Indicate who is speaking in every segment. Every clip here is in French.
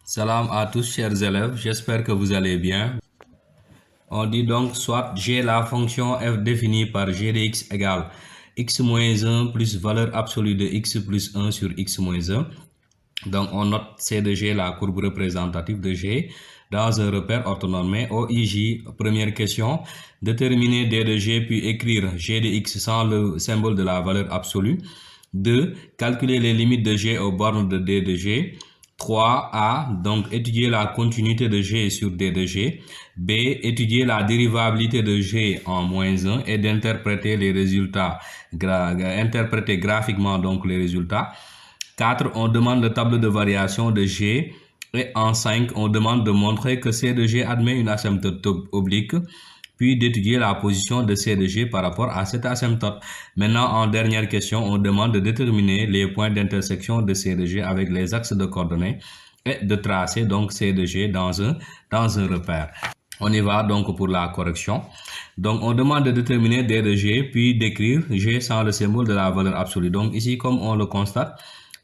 Speaker 1: Salam à tous chers élèves, j'espère que vous allez bien. On dit donc soit G la fonction f définie par g de x égale x moins 1 plus valeur absolue de x plus 1 sur x moins 1. Donc on note C de G la courbe représentative de G dans un repère orthonormé OIJ. Première question, déterminer D de G puis écrire G de x sans le symbole de la valeur absolue. 2. Calculer les limites de G aux bornes de D de G. 3a, donc étudier la continuité de G sur D de G. B, étudier la dérivabilité de G en moins 1 et d'interpréter les résultats, interpréter graphiquement donc les résultats. 4, on demande le tableau de variation de G. Et en 5, on demande de montrer que C de G admet une asymptote oblique, puis d'étudier la position de C de G par rapport à cette asymptote. Maintenant, en dernière question, on demande de déterminer les points d'intersection de C de G avec les axes de coordonnées et de tracer donc C de G dans un repère. On y va donc pour la correction. Donc, on demande de déterminer D de G, puis d'écrire G sans le symbole de la valeur absolue. Donc, ici, comme on le constate,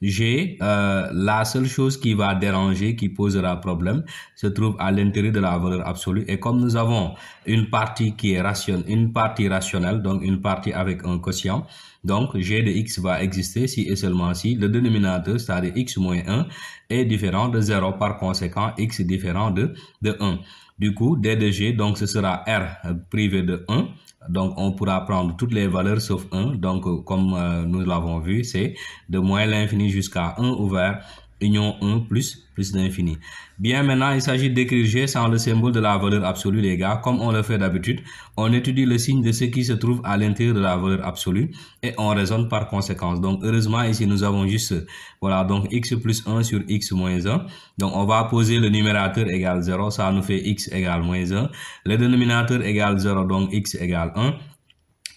Speaker 1: G, la seule chose qui va déranger, qui posera problème, se trouve à l'intérieur de la valeur absolue. Et comme nous avons une partie qui est rationnelle, donc une partie avec un quotient, donc G de x va exister si et seulement si le dénominateur, c'est-à-dire x moins 1, est différent de 0. Par conséquent, x est différent de 1. Du coup, D de G, donc ce sera R privé de 1. Donc, on pourra prendre toutes les valeurs sauf 1. Donc, comme nous l'avons vu, c'est de moins l'infini jusqu'à 1 ouvert, union 1 plus l'infini. Bien, maintenant, il s'agit d'écrire G sans le symbole de la valeur absolue, les gars. Comme on le fait d'habitude, on étudie le signe de ce qui se trouve à l'intérieur de la valeur absolue et on raisonne par conséquence. Donc, heureusement, ici, nous avons juste, voilà, donc x plus 1 sur x moins 1. Donc, on va poser le numérateur égale 0, ça nous fait x égale moins 1. Le dénominateur égale 0, donc x égale 1.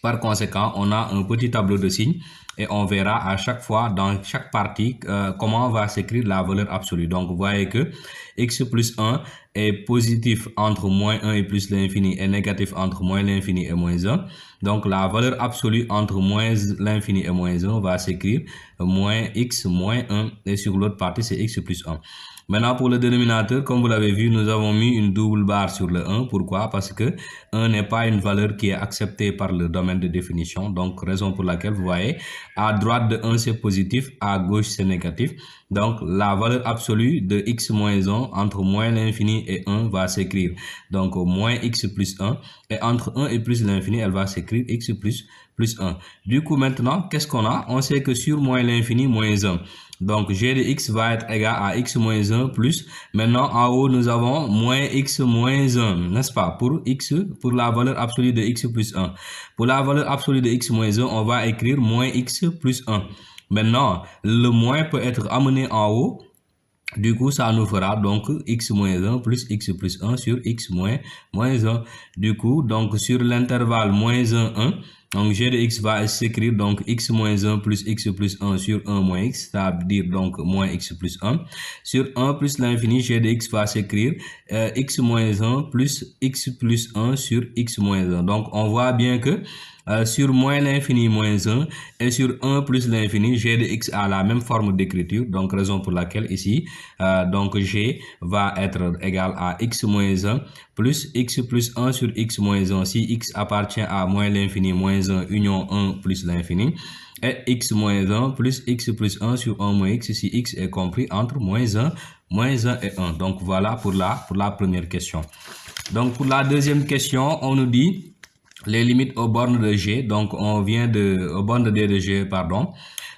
Speaker 1: Par conséquent, on a un petit tableau de signes et on verra à chaque fois dans chaque partie comment va s'écrire la valeur absolue. Donc, vous voyez que x plus 1 est positif entre moins 1 et plus l'infini et négatif entre moins l'infini et moins 1. Donc, la valeur absolue entre moins l'infini et moins 1 va s'écrire moins x moins 1 et sur l'autre partie, c'est x plus 1. Maintenant, pour le dénominateur, comme vous l'avez vu, nous avons mis une double barre sur le 1. Pourquoi? Parce que 1 n'est pas une valeur qui est acceptée par le domaine de définition. Donc, raison pour laquelle, vous voyez, à droite de 1, c'est positif, à gauche, c'est négatif. Donc, la valeur absolue de x moins 1 entre moins l'infini et 1 va s'écrire. Donc, moins x plus 1. Et entre 1 et plus l'infini, elle va s'écrire x plus 1. Du coup, maintenant, qu'est-ce qu'on a? On sait que sur moins l'infini, moins 1. Donc, g de x va être égal à x moins 1 plus, maintenant en haut nous avons moins x moins 1, n'est-ce pas, pour la valeur absolue de x plus 1. Pour la valeur absolue de x moins 1, on va écrire moins x plus 1. Maintenant, le moins peut être amené en haut. Du coup, ça nous fera donc x moins 1 plus x plus 1 sur x moins 1. Du coup, donc sur l'intervalle moins 1, 1, donc g de x va s'écrire donc x moins 1 plus x plus 1 sur 1 moins x, c'est-à-dire donc moins x plus 1. Sur 1 plus l'infini, g de x va s'écrire x moins 1 plus x plus 1 sur x moins 1. Donc, on voit bien que sur moins l'infini moins 1 et sur 1 plus l'infini, g de x a la même forme d'écriture. Donc, raison pour laquelle ici, donc g va être égal à x moins 1 plus x plus 1 sur x moins 1. Si x appartient à moins l'infini moins 1 union 1 plus l'infini. Et x moins 1 plus x plus 1 sur 1 moins x si x est compris entre moins 1 et 1. Donc, voilà pour la première question. Donc, pour la deuxième question, on nous dit les limites aux bornes de G, donc aux bornes de D de G, pardon.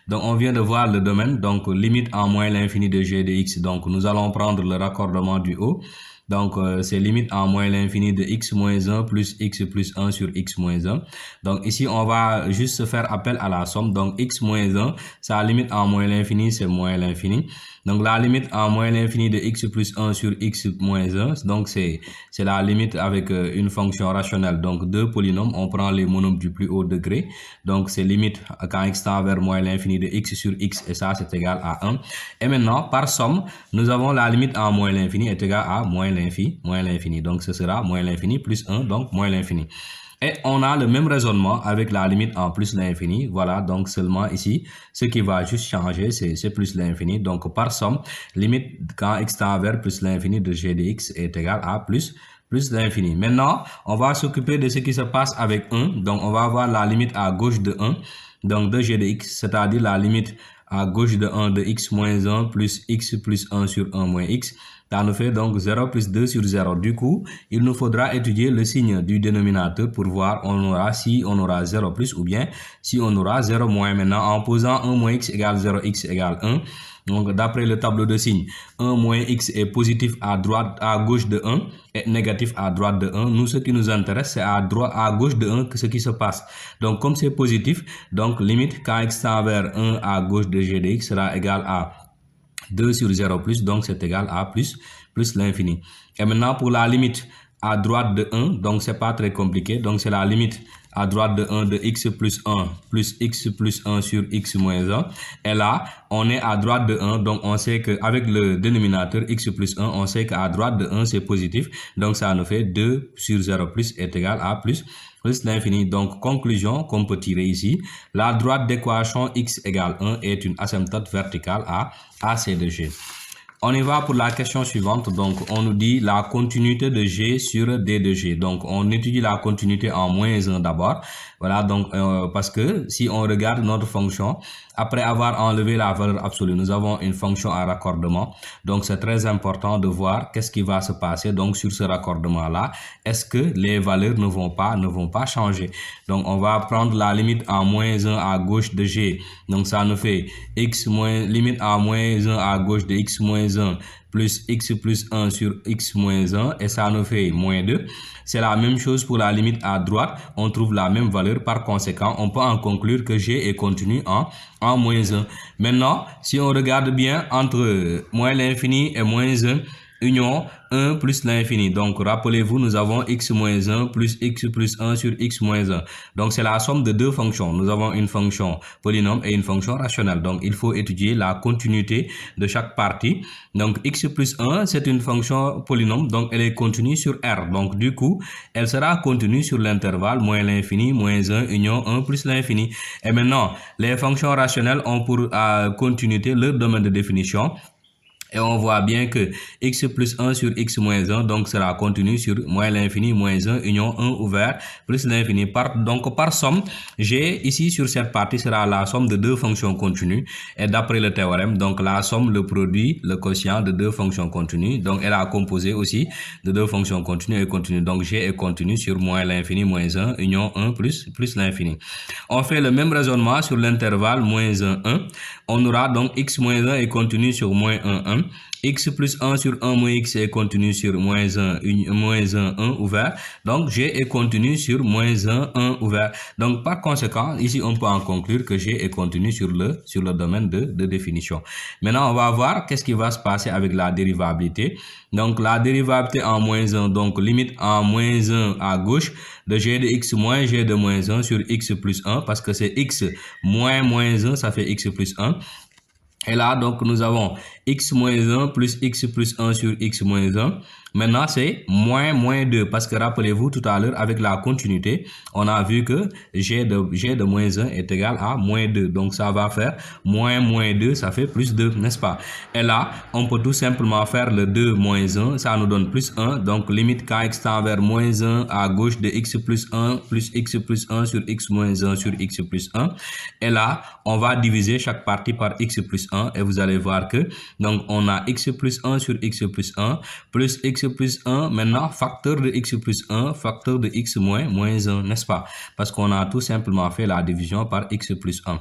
Speaker 1: Donc, on vient de voir le domaine, donc limite en moins l'infini de G de x. Donc, nous allons prendre le raccordement du haut. Donc, c'est limite en moins l'infini de x moins 1 plus x plus 1 sur x moins 1. Donc, ici, on va juste faire appel à la somme. Donc, x moins 1, sa limite en moins l'infini, c'est moins l'infini. Donc, la limite en moins l'infini de x plus 1 sur x moins 1, donc c'est la limite avec une fonction rationnelle. Donc, deux polynômes, on prend les monomes du plus haut degré. Donc, c'est limite quand x tend vers moins l'infini de x sur x, et ça, c'est égal à 1. Et maintenant, par somme, nous avons la limite en moins l'infini est égal à moins l'infini. Donc, ce sera moins l'infini plus 1, donc moins l'infini. Et on a le même raisonnement avec la limite en plus l'infini. Voilà, donc seulement ici, ce qui va juste changer, c'est plus l'infini. Donc par somme, limite quand x tend vers plus l'infini de g de x est égal à plus l'infini. Maintenant, on va s'occuper de ce qui se passe avec 1. Donc on va avoir la limite à gauche de 1, donc de g de x, c'est-à-dire la limite à gauche de 1 de x moins 1 plus x plus 1 sur 1 moins x. Ça nous fait donc 0 plus 2 sur 0. Du coup, il nous faudra étudier le signe du dénominateur pour voir si on aura 0 plus ou bien si on aura 0 moins. Maintenant, en posant 1 moins x égale 0, x égale 1. Donc, d'après le tableau de signes, 1 moins x est positif à gauche de 1 et négatif à droite de 1. Nous, ce qui nous intéresse, c'est à gauche de 1 ce qui se passe. Donc, comme c'est positif, donc limite quand x tend vers 1 à gauche de g de x sera égal à 2 sur 0 plus, donc c'est égal à plus l'infini. Et maintenant, pour la limite à droite de 1, donc c'est pas très compliqué, donc c'est la limite à droite de 1 de x plus 1 plus x plus 1 sur x moins 1. Et là, on est à droite de 1, donc on sait qu'avec le dénominateur x plus 1, on sait qu'à droite de 1, c'est positif. Donc ça nous fait 2 sur 0 plus est égal à plus l'infini. Donc, conclusion qu'on peut tirer ici, la droite d'équation x égale 1 est une asymptote verticale à C de G. On y va pour la question suivante. Donc, on nous dit la continuité de G sur D de G. Donc, on étudie la continuité en moins 1 d'abord. Voilà, donc, parce que si on regarde notre fonction, après avoir enlevé la valeur absolue, nous avons une fonction à raccordement. Donc, c'est très important de voir qu'est-ce qui va se passer. Donc, sur ce raccordement-là, est-ce que les valeurs ne vont pas changer? Donc, on va prendre la limite en moins 1 à gauche de G. Donc, ça nous fait limite en moins 1 à gauche de x moins 1 plus x plus 1 sur x moins 1 et ça nous fait moins 2. C'est la même chose pour la limite à droite. On trouve la même valeur. Par conséquent, on peut en conclure que G est continu en moins 1. Maintenant, si on regarde bien entre moins l'infini et moins 1, union 1 plus l'infini. Donc, rappelez-vous, nous avons x moins 1 plus x plus 1 sur x moins 1. Donc, c'est la somme de deux fonctions. Nous avons une fonction polynôme et une fonction rationnelle. Donc, il faut étudier la continuité de chaque partie. Donc, x plus 1, c'est une fonction polynôme. Donc, elle est continue sur R. Donc, du coup, elle sera continue sur l'intervalle moins l'infini, moins 1, union 1 plus l'infini. Et maintenant, les fonctions rationnelles ont pour continuité leur domaine de définition. Et on voit bien que x plus 1 sur x moins 1 donc sera continu sur moins l'infini moins 1 union 1 ouvert plus l'infini. Donc par somme, G ici sur cette partie sera la somme de deux fonctions continues. Et d'après le théorème, donc la somme, le produit, le quotient de deux fonctions continues. Donc elle a composé aussi de deux fonctions continues et continues. Donc G est continu sur moins l'infini moins 1 union 1 plus l'infini. On fait le même raisonnement sur l'intervalle moins 1, 1. On aura donc x moins 1 est continu sur moins 1, 1. X plus 1 sur 1 moins x est continu sur moins 1, 1 ouvert. Donc, G est continu sur moins 1, 1 ouvert. Donc, par conséquent, ici, on peut en conclure que G est continu sur le domaine de définition. Maintenant, on va voir qu'est-ce qui va se passer avec la dérivabilité. Donc, la dérivabilité en moins 1, donc limite en moins 1 à gauche de G de x moins G de moins 1 sur x plus 1 parce que c'est x moins 1, ça fait x plus 1. Et là, donc, nous avons x moins 1 plus x plus 1 sur x moins 1. Maintenant, c'est moins 2 parce que rappelez-vous tout à l'heure avec la continuité, on a vu que g de moins 1 est égal à moins 2. Donc, ça va faire moins 2, ça fait plus 2, n'est-ce pas? Et là, on peut tout simplement faire le 2 moins 1, ça nous donne plus 1. Donc, limite quand x tend vers moins 1 à gauche de x plus 1 plus x plus 1 sur x moins 1 sur x plus 1. Et là, on va diviser chaque partie par x plus 1 et vous allez voir que donc on a x plus 1 sur x plus 1 plus x plus 1, maintenant facteur de x plus 1, facteur de x moins 1, n'est-ce pas? Parce qu'on a tout simplement fait la division par x plus 1.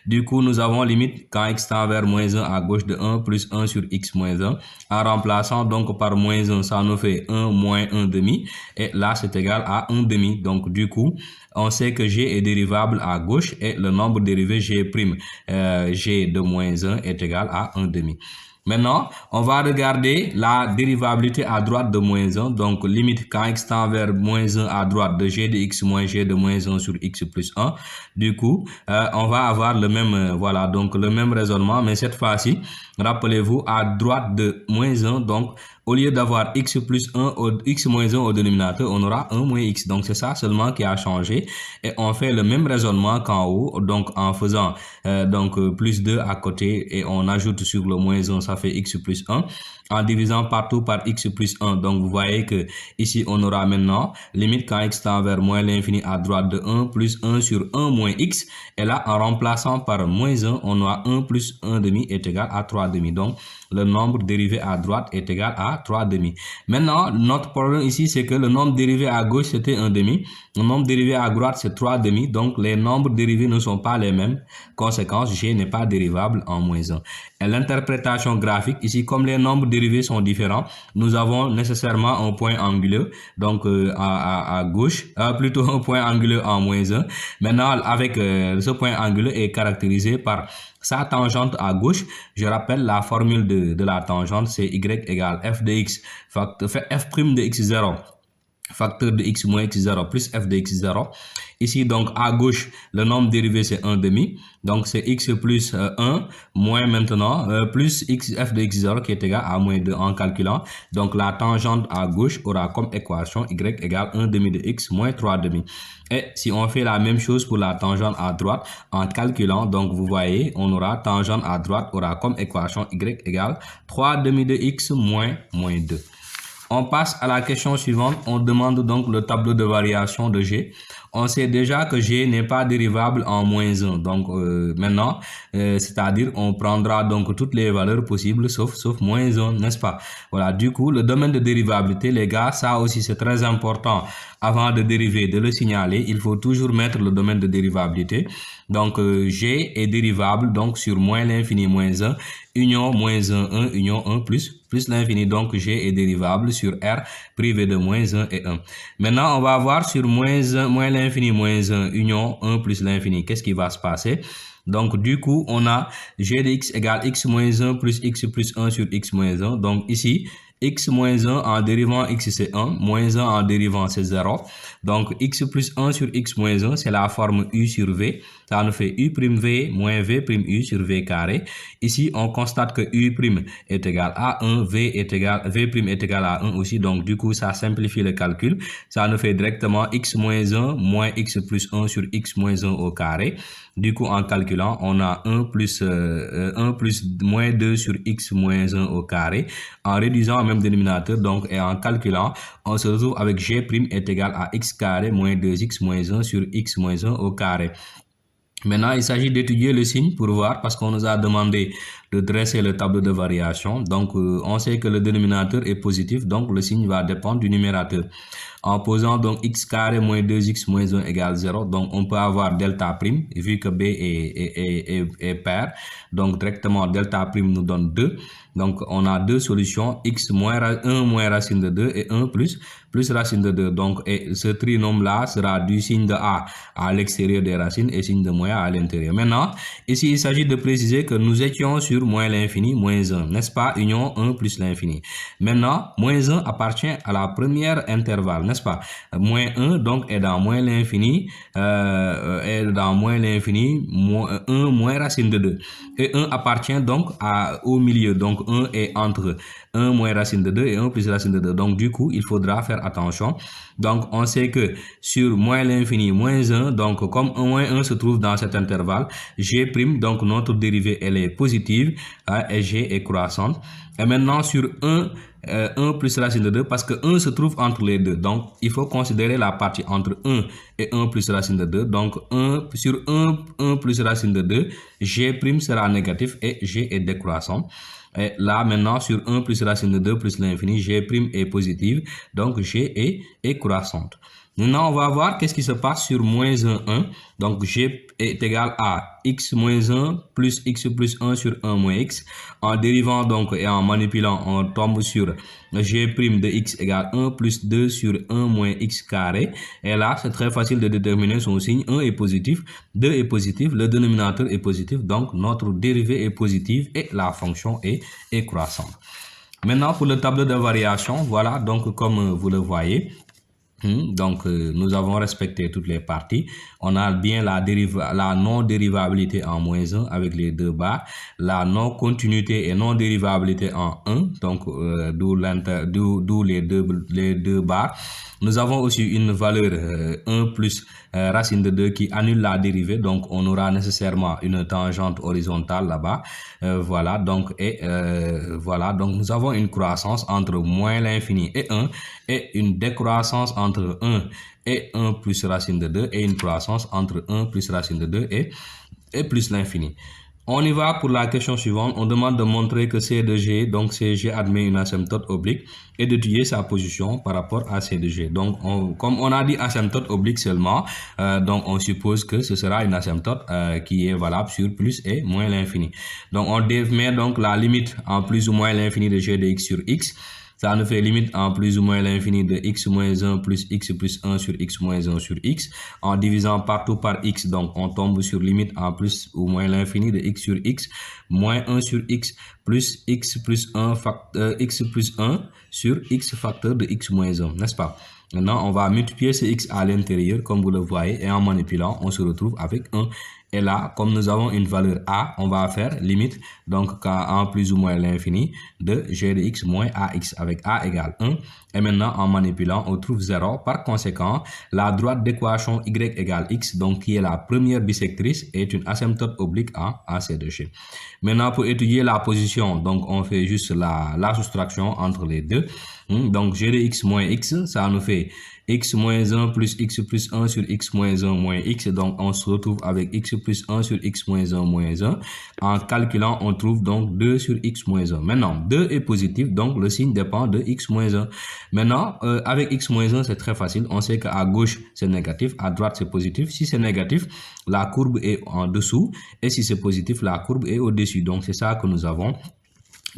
Speaker 1: Du coup, nous avons limite quand x tend vers moins 1 à gauche de 1 plus 1 sur x moins 1. En remplaçant donc par moins 1, ça nous fait 1 moins 1 demi. Et là, c'est égal à 1 demi. Donc, du coup, on sait que g est dérivable à gauche et le nombre dérivé g' g de moins 1 est égal à 1 demi. Maintenant, on va regarder la dérivabilité à droite de moins 1. Donc, limite quand x tend vers moins 1 à droite de g de x moins g de moins 1 sur x plus 1. Du coup, on va avoir le même, donc le même raisonnement. Mais cette fois-ci, rappelez-vous, à droite de moins 1, donc Au lieu d'avoir x plus 1, x moins 1 au dénominateur, on aura 1 moins x. Donc, c'est ça seulement qui a changé. Et on fait le même raisonnement qu'en haut. Donc, en faisant plus 2 à côté et on ajoute sur le moins 1, ça fait x plus 1. En divisant partout par x plus 1. Donc, vous voyez que ici, on aura maintenant limite quand x tend vers moins l'infini à droite de 1 plus 1 sur 1 moins x. Et là, en remplaçant par moins 1, on aura 1 plus 1 demi est égal à 3 demi. Donc, le nombre dérivé à droite est égal à 3 demi. Maintenant, notre problème ici, c'est que le nombre dérivé à gauche, c'était 1 demi. Le nombre dérivé à droite, c'est 3 demi. Donc, les nombres dérivés ne sont pas les mêmes. Conséquence, g n'est pas dérivable en moins 1. Et l'interprétation graphique, ici, comme les nombres dérivés sont différents, nous avons nécessairement un point anguleux, donc à gauche, plutôt un point anguleux en moins 1. Maintenant, avec ce point anguleux est caractérisé par sa tangente à gauche. Je rappelle la formule de la tangente, c'est y égale f de x, f' de x0, facteur de x moins x0 plus f de x0. Ici, donc, à gauche, le nombre dérivé, c'est 1 demi. Donc, c'est x plus 1 moins maintenant plus f de x0 qui est égal à moins 2 en calculant. Donc, la tangente à gauche aura comme équation y égale 1 demi de x moins 3 demi. Et si on fait la même chose pour la tangente à droite en calculant, donc vous voyez, on aura tangente à droite aura comme équation y égale 3 demi de x moins 2. On passe à la question suivante. On demande donc le tableau de variation de G. On sait déjà que G n'est pas dérivable en moins 1. Donc maintenant, c'est-à-dire on prendra donc toutes les valeurs possibles sauf moins 1, n'est-ce pas? Voilà, du coup, le domaine de dérivabilité, les gars, ça aussi c'est très important. Avant de dériver, de le signaler, il faut toujours mettre le domaine de dérivabilité. Donc G est dérivable donc sur moins l'infini moins 1, union moins 1, union 1 plus l'infini. Donc G est dérivable sur R privé de moins 1 et 1. Maintenant, on va voir sur moins l'infini moins 1, union 1 plus l'infini. Qu'est-ce qui va se passer? Donc, du coup, on a G de x égale x moins 1 plus x plus 1 sur x moins 1. Donc, ici, x moins 1 en dérivant x c'est 1, moins 1 en dérivant c'est 0. Donc x plus 1 sur x moins 1 c'est la forme u sur v. Ça nous fait u' v moins v' u sur v carré. Ici on constate que u' est égal à 1, v' est égal à 1 aussi. Donc du coup ça simplifie le calcul. Ça nous fait directement x moins 1 moins x plus 1 sur x moins 1 au carré. Du coup en calculant on a 1 plus moins 2 sur x moins 1 au carré. En réduisant au même dénominateur donc et en calculant on se retrouve avec g' est égal à x carré moins 2x moins 1 sur x moins 1 au carré. Maintenant, il s'agit d'étudier le signe pour voir parce qu'on nous a demandé de dresser le tableau de variation. Donc, on sait que le dénominateur est positif, donc le signe va dépendre du numérateur. En posant donc x carré moins 2x moins 1 égale 0, donc on peut avoir delta prime, vu que b est pair. Donc, directement, delta prime nous donne 2. Donc, on a deux solutions, x moins 1 moins racine de 2 et 1 plus racine de 2. Donc, et ce trinôme-là sera du signe de a à l'extérieur des racines et signe de moins à l'intérieur. Maintenant, ici, il s'agit de préciser que nous étions sur moins l'infini, moins 1, n'est-ce pas? Union 1 plus l'infini. Maintenant, moins 1 appartient à la première intervalle, n'est-ce pas? Moins 1, donc, est dans moins l'infini, moins 1 moins racine de 2. Et 1 appartient donc au milieu, donc 1 est entre 1 moins racine de 2 et 1 plus racine de 2. Donc, du coup, il faudra faire attention. Donc, on sait que sur moins l'infini, moins 1, donc comme moins 1 se trouve dans cet intervalle, g', donc notre dérivée, elle est positive, et g est croissante. Et maintenant, sur 1 plus racine de 2, parce que 1 se trouve entre les deux. Donc, il faut considérer la partie entre 1 et 1 plus racine de 2. Donc, 1 plus racine de 2, g' sera négatif et g est décroissant. Et là, maintenant, sur 1 plus racine de 2 plus l'infini, g' est positive, donc g est croissante. Maintenant, on va voir qu'est-ce qui se passe sur moins 1, 1. Donc, g est égal à x moins 1 plus x plus 1 sur 1 moins x. En dérivant donc et en manipulant, on tombe sur g' de x égale 1 plus 2 sur 1 moins x carré. Et là, c'est très facile de déterminer son signe. 1 est positif, 2 est positif, le dénominateur est positif. Donc, notre dérivée est positive et la fonction est croissante. Maintenant, pour le tableau de variation, voilà, donc comme vous le voyez, Donc, nous avons respecté toutes les parties. On a bien la non-dérivabilité en -1 avec les deux barres, la non-continuité et non-dérivabilité en 1, donc d'où les deux barres. Nous avons aussi une valeur 1 plus racine de 2 qui annule la dérivée, donc on aura nécessairement une tangente horizontale là-bas. Voilà, donc voilà, donc nous avons une croissance entre moins l'infini et 1 et une décroissance entre 1 et 1 plus racine de 2 et une croissance entre 1 plus racine de 2 et plus l'infini. On y va pour la question suivante. On demande de montrer que C de G, donc CG admet une asymptote oblique et d'étudier sa position par rapport à C de G. Donc, comme on a dit asymptote oblique seulement, donc on suppose que ce sera une asymptote qui est valable sur plus et moins l'infini. Donc, on met donc la limite en plus ou moins l'infini de G de X sur X. Ça nous fait limite en plus ou moins l'infini de x moins 1 plus x plus 1 sur x moins 1 sur x. En divisant partout par x, donc on tombe sur limite en plus ou moins l'infini de x sur x moins 1 sur x plus 1 x plus 1 sur x facteur de x moins 1, n'est-ce pas? Maintenant, on va multiplier ce x à l'intérieur, comme vous le voyez, et en manipulant, on se retrouve avec 1. Et là, comme nous avons une valeur a, on va faire limite, donc en plus ou moins l'infini de g de x moins ax, avec a égale 1. Et maintenant, en manipulant, on trouve 0. Par conséquent, la droite d'équation y égale x, donc qui est la première bisectrice, est une asymptote oblique en AC de G. Maintenant, pour étudier la position, donc on fait juste la soustraction entre les deux. Donc g de x moins x, ça nous fait x moins 1 plus x plus 1 sur x moins 1 moins x. Donc on se retrouve avec x plus 1 sur x moins 1 moins 1. En calculant, on trouve donc 2 sur x moins 1. Maintenant, 2 est positif, donc le signe dépend de x moins 1. Maintenant, avec x moins 1, c'est très facile. On sait qu'à gauche, c'est négatif, à droite, c'est positif. Si c'est négatif, la courbe est en dessous. Et si c'est positif, la courbe est au-dessus. Donc c'est ça que nous avons.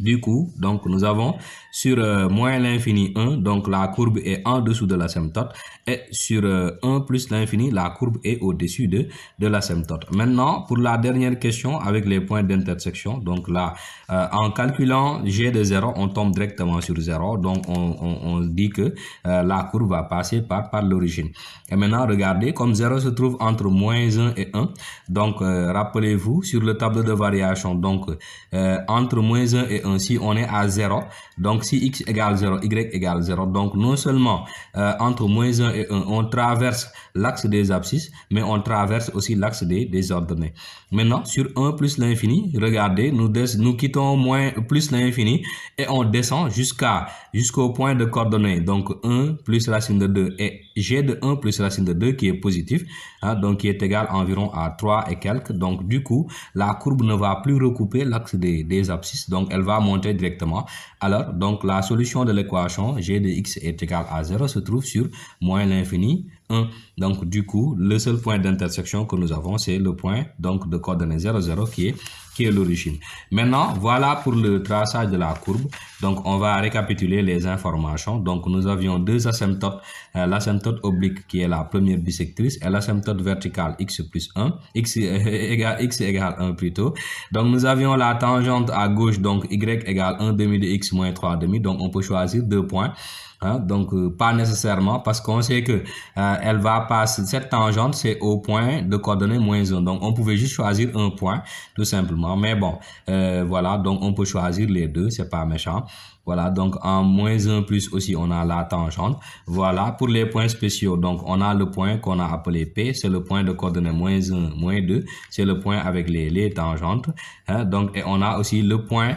Speaker 1: Du coup, donc nous avons sur moins l'infini 1, donc la courbe est en dessous de l'asymptote, et sur 1 plus l'infini, la courbe est au-dessus de l'asymptote. Maintenant, pour la dernière question avec les points d'intersection, donc là, en calculant g de 0, on tombe directement sur 0, donc on dit que la courbe va passer par l'origine. Et maintenant, regardez, comme 0 se trouve entre moins 1 et 1, donc rappelez-vous, sur le tableau de variation, donc entre moins 1 et 1, si on est à 0, donc si x égale 0, y égale 0, donc non seulement entre moins 1 et 1, on traverse l'axe des abscisses, mais on traverse aussi l'axe des ordonnées. Maintenant, sur 1 plus l'infini, regardez, nous quittons moins plus l'infini et on descend jusqu'au point de coordonnées. Donc 1 plus racine de 2 et g de 1 plus racine de 2 qui est positif, donc qui est égal environ à 3 et quelques. Donc du coup, la courbe ne va plus recouper l'axe des abscisses, donc elle va monter directement. Alors, donc la solution de l'équation g de x est égal à 0 se trouve sur moins l'infini 1. Donc du coup, le seul point d'intersection que nous avons, c'est le point donc de coordonnées 0, 0 qui est l'origine. Maintenant, voilà pour le traçage de la courbe. Donc on va récapituler les informations. Donc nous avions deux asymptotes, l'asymptote oblique qui est la première bisectrice et l'asymptote verticale x plus 1, x égale 1 plutôt. Donc nous avions la tangente à gauche, donc y égale 1 demi de x moins 3 demi. Donc on peut choisir deux points. Donc pas nécessairement, parce qu'on sait que elle va passer, cette tangente c'est au point de coordonnées moins 1, donc on pouvait juste choisir un point tout simplement, mais bon voilà, donc on peut choisir les deux, c'est pas méchant. Voilà, donc en moins 1 plus aussi on a la tangente. Voilà pour les points spéciaux, donc on a le point qu'on a appelé P, c'est le point de coordonnées moins 1 moins 2, c'est le point avec les tangentes, donc et on a aussi le point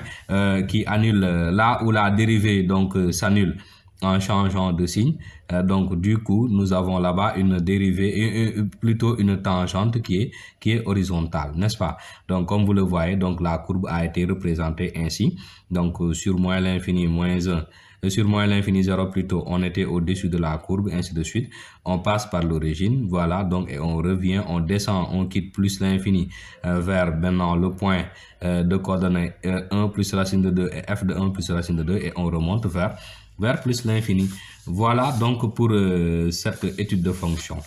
Speaker 1: qui annule là où la dérivée donc s'annule en changeant de signe. Donc du coup, nous avons là-bas une dérivée, plutôt une tangente qui est horizontale, n'est-ce pas? Donc comme vous le voyez, donc la courbe a été représentée ainsi. Donc sur moins l'infini moins 1, sur moins l'infini 0 plutôt, on était au-dessus de la courbe, ainsi de suite. On passe par l'origine, voilà, donc et on revient, on descend, on quitte plus l'infini vers maintenant le point de coordonnées 1 plus racine de 2 et f de 1 plus racine de 2 et on remonte vers plus l'infini. Voilà donc pour cette étude de fonction.